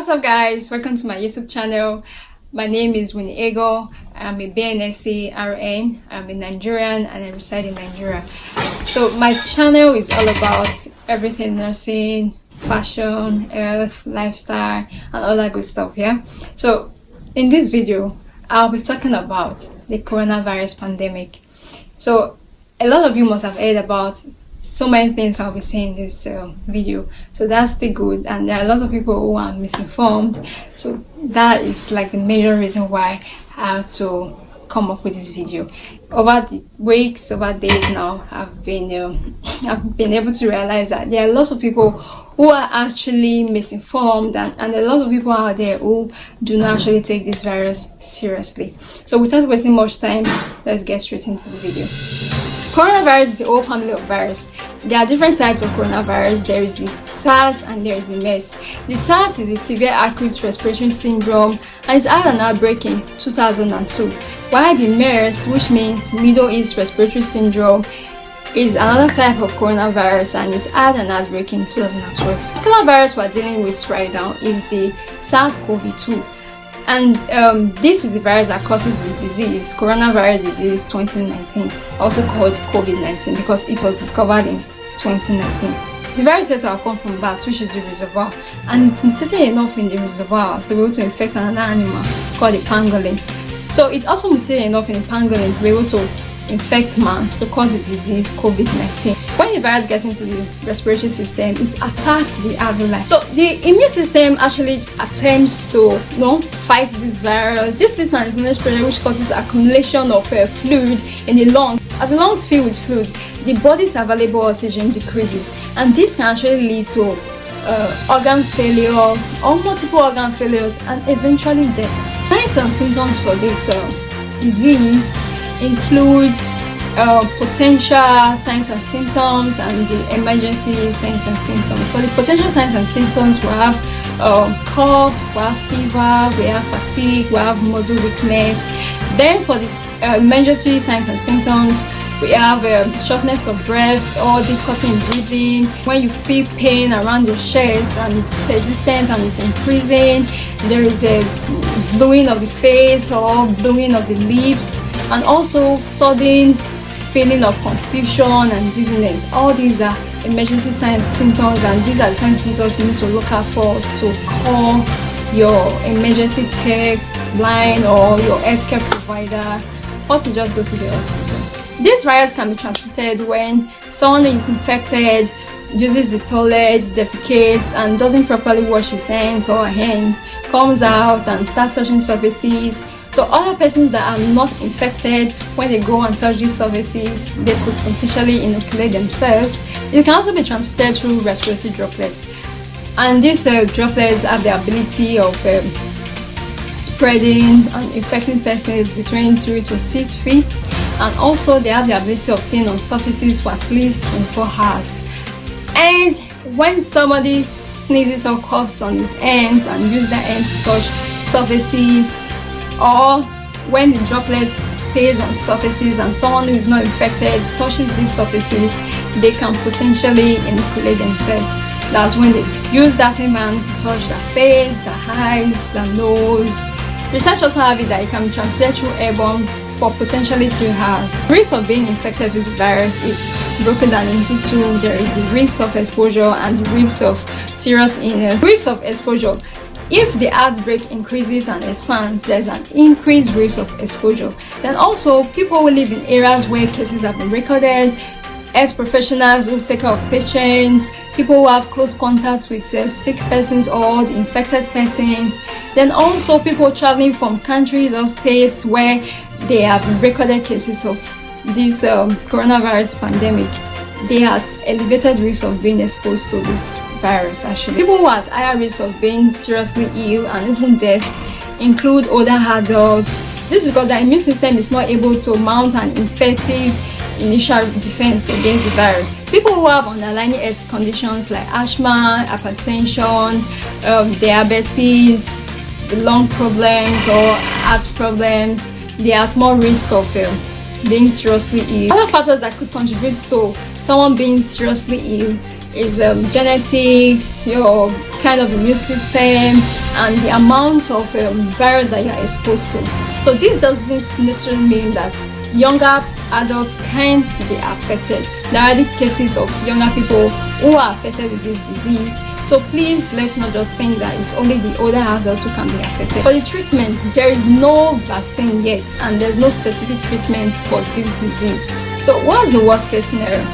What's up guys, welcome to my YouTube channel. My name is Winnie Ego. I'm a BNSC RN. I'm a Nigerian and I reside in Nigeria. So my channel is all about everything nursing, fashion, health, lifestyle and all that good stuff, yeah? So in this video, I'll be talking about the coronavirus pandemic. So a lot of you must have heard about so many things I'll be saying in this video, so that's the good, and there are a lot of people who are misinformed, so that is like the major reason why I had to come up with this video. Over the weeks, over days now, I've been able to realize that there are lots of people who are actually misinformed, and a lot of people out there who do not actually take this virus seriously. So without wasting much time, let's get straight into the video. Coronavirus is a whole family of virus. There are different types of coronavirus. There is the SARS and there is the MERS. The SARS is a severe acute respiratory syndrome and it had an outbreak in 2002. While the MERS, which means Middle East Respiratory Syndrome, is another type of coronavirus and it had an outbreak in 2012. The coronavirus we're dealing with right now is the SARS-CoV-2. And this is the virus that causes the disease, coronavirus disease 2019, also called COVID-19, because it was discovered in 2019. The virus is said to have come from bats, which is the reservoir, and it's mutated enough in the reservoir to be able to infect another animal called the pangolin. So it's also mutated enough in the pangolin to be able to infect man, to cause the disease COVID-19. When the virus gets into the respiratory system, it attacks the alveoli. So the immune system actually attempts to fight this virus. This leads to an inflammatory process which causes accumulation of fluid in the lung. As the lungs fill with fluid, the body's available oxygen decreases, and this can actually lead to organ failure or multiple organ failures and eventually death. Signs and symptoms for this disease includes potential signs and symptoms and the emergency signs and symptoms. So the potential signs and symptoms, we have cough, we have fever, we have fatigue, we have muscle weakness. Then for the emergency signs and symptoms, we have shortness of breath or difficulty in breathing. When you feel pain around your chest and it's persistent and it's increasing, there is a bluing of the face or bluing of the lips, and also sudden feeling of confusion and dizziness. All these are emergency signs and symptoms, and these are the signs and symptoms you need to look out for to call your emergency care line or your healthcare provider, or to just go to the hospital. This virus can be transmitted when someone is infected, uses the toilet, defecates, and doesn't properly wash his hands or her hands, comes out and starts touching surfaces. So other persons that are not infected, when they go and touch these surfaces, they could potentially inoculate themselves. It can also be transmitted through respiratory droplets, and these droplets have the ability of spreading and infecting persons between 3 to 6 feet, and also they have the ability of staying on surfaces for at least 24 hours. And when somebody sneezes or coughs on his hands and uses their hands to touch surfaces, or when the droplets stays on surfaces and someone who is not infected touches these surfaces, they can potentially inoculate themselves. That's when they use that same hand to touch their face, their eyes, their nose. Research also have it that it can be transmitted through airborne for potentially 3 hours. The risk of being infected with the virus is broken down into two. There is the risk of exposure and the risk of serious illness. Risk of exposure: if the outbreak increases and expands, there's an increased risk of exposure. Then also, people who live in areas where cases have been recorded, health professionals who take care of patients, people who have close contacts with sick persons or the infected persons. Then also people traveling from countries or states where they have recorded cases of this coronavirus pandemic. They are at elevated risk of being exposed to this virus. Actually, people who are at higher risk of being seriously ill and even death include older adults. This is because their immune system is not able to mount an effective initial defense against the virus. People who have underlying health conditions like asthma, hypertension, diabetes, lung problems or heart problems, they are at more risk of being seriously ill. Other factors that could contribute to someone being seriously ill is genetics, your kind of immune system and the amount of virus that you are exposed to. So this doesn't necessarily mean that younger adults can't be affected. There are cases of younger people who are affected with this disease. So please, let's not just think that it's only the older adults who can be affected. For the treatment, there is no vaccine yet, and there's no specific treatment for this disease. So what's the worst case scenario?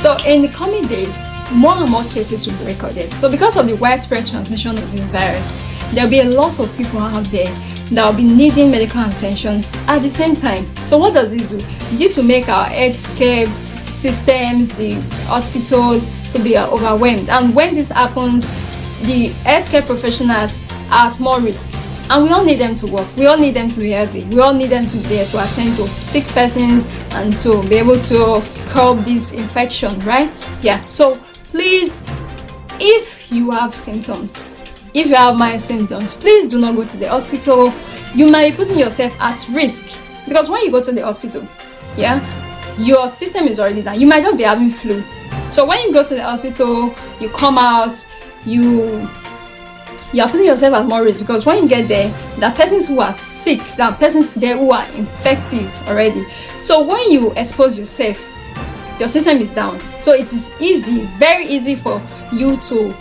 So in the coming days, more and more cases will be recorded. So because of the widespread transmission of this virus, there'll be a lot of people out there that will be needing medical attention at the same time. So what does this do? This will make our healthcare systems, the hospitals, to be overwhelmed. And when this happens, the healthcare professionals are at more risk. And we all need them to work. We all need them to be healthy. We all need them to be there to attend to sick persons and to be able to curb this infection, right? Yeah. So please, if you have symptoms, if you have mild symptoms, please do not go to the hospital. You might be putting yourself at risk, because when you go to the hospital, yeah, your system is already down. You might just be having flu. So when you go to the hospital, you come out, you are putting yourself at more risk, because when you get there, there are persons who are sick, there are persons there who are infective already. So when you expose yourself, your system is down. So it is easy, very easy for you to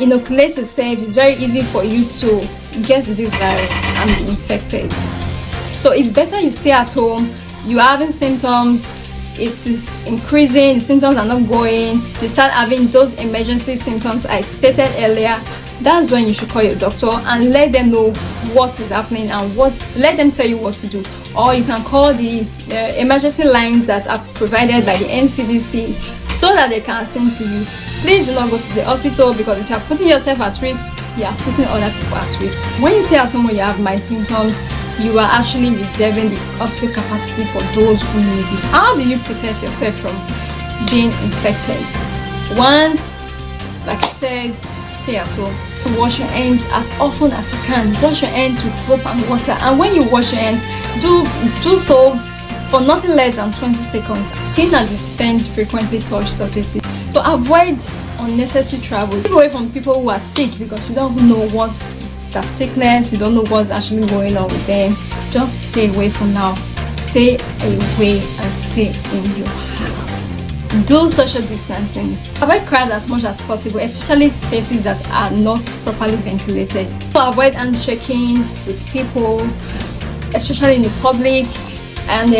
inoculate yourself. It's very easy for you to get this virus and be infected. So it's better you stay at home. You are having symptoms, it is increasing, the symptoms are not going, you start having those emergency symptoms I stated earlier. That's when you should call your doctor and let them know what is happening and let them tell you what to do. Or you can call the emergency lines that are provided by the NCDC so that they can attend to you. Please do not go to the hospital, because if you are putting yourself at risk, you are putting other people at risk. When you stay at home when you have mild symptoms, you are actually reserving the hospital capacity for those who need it. How do you protect yourself from being infected? One, like I said, stay at home. Wash your hands as often as you can. Wash your hands with soap and water, and when you wash your hands, do so for nothing less than 20 seconds. Clean and dispense frequently touched surfaces. So avoid unnecessary travel. Stay away from people who are sick, because you don't know what's the sickness, you don't know what's actually going on with them. Just stay away from now. Stay away and stay in your house. Do social distancing. Avoid crowds as much as possible, especially spaces that are not properly ventilated. So avoid handshaking with people, especially in the public, and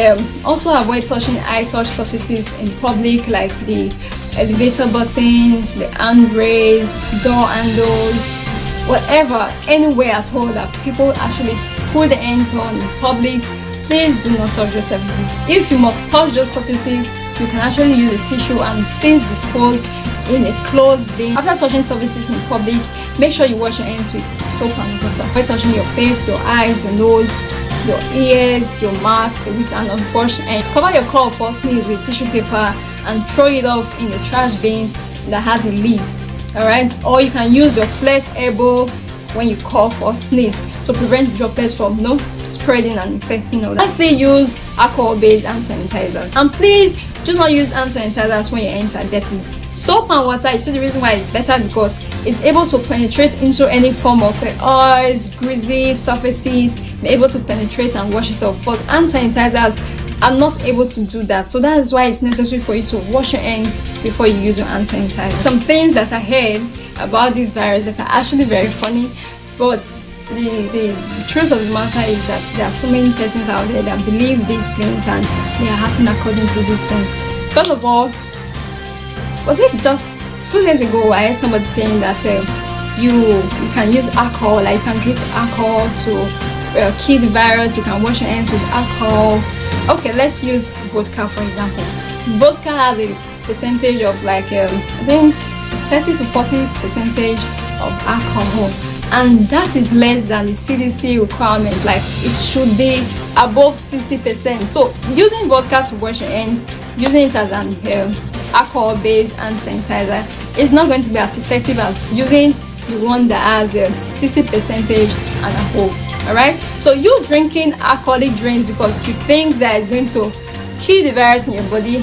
also avoid touching high-touch surfaces in public, like the elevator buttons, the handrails, door handles, whatever, anywhere at all that people actually put their hands on in public. Please do not touch those surfaces. If you must touch those surfaces, you can actually use a tissue and please dispose in a closed bin. After touching surfaces in public, make sure you wash your hands with soap and water. Avoid touching your face, your eyes, your nose, your ears, your mouth with an unwashed hand. Cover your cough or sneeze with tissue paper and throw it off in a trash bin that has a lid. Alright? Or you can use your flex elbow when you cough or sneeze to prevent droplets from spreading and infecting others. Lastly, use alcohol-based hand sanitizers. And please do not use hand sanitizers when your hands are dirty. Soap and water, you see the reason why it's better, because it's able to penetrate into any form of oils, greasy surfaces, be able to penetrate and wash it off. But hand sanitizers are not able to do that. So that is why it's necessary for you to wash your hands before you use your hand sanitizer. Some things that I heard about this virus that are actually very funny, but the truth of the matter is that there are so many persons out there that believe these things and they are acting according to these things. First of all, was it just 2 days ago I heard somebody saying that you can use alcohol, like you can drink alcohol to kill the virus, you can wash your hands with alcohol. Okay, let's use vodka for example. Vodka has a percentage of like I think 30 to 40% of alcohol, and that is less than the CDC requirement. Like it should be above 60%. So using vodka to wash your hands, using it as an alcohol-based hand sanitizer is not going to be as effective as using the one that has 60% and above. All right. So you drinking alcoholic drinks because you think that it's going to kill the virus in your body,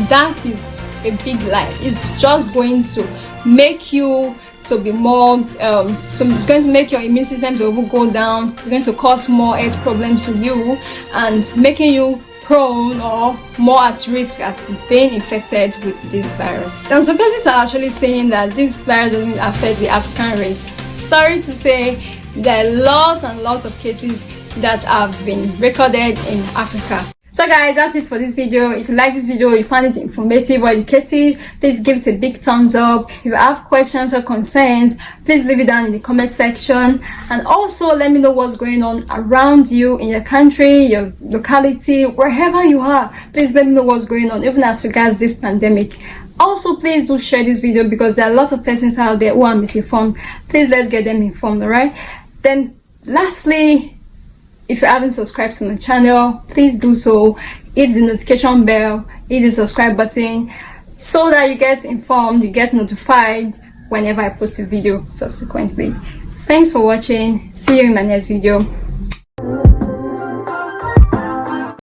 that is a big lie. It's just going to make you to be more so it's going to make your immune system to go down. It's going to cause more health problems to you and making you prone or more at risk at being infected with this virus. And some persons are actually saying that this virus doesn't affect the African race. Sorry to say, there are lots and lots of cases that have been recorded in Africa. So guys, that's it for this video. If you like this video, you find it informative or educative, please give it a big thumbs up. If you have questions or concerns, please leave it down in the comment section. And also let me know what's going on around you, in your country, your locality, wherever you are. Please let me know what's going on, even as regards this pandemic. Also, please do share this video because there are lots of persons out there who are misinformed. Please let's get them informed, alright? Then lastly, if you haven't subscribed to my channel, please do so. Hit the notification bell, hit the subscribe button so that you get informed, you get notified whenever I post a video subsequently. Thanks for watching. See you in my next video.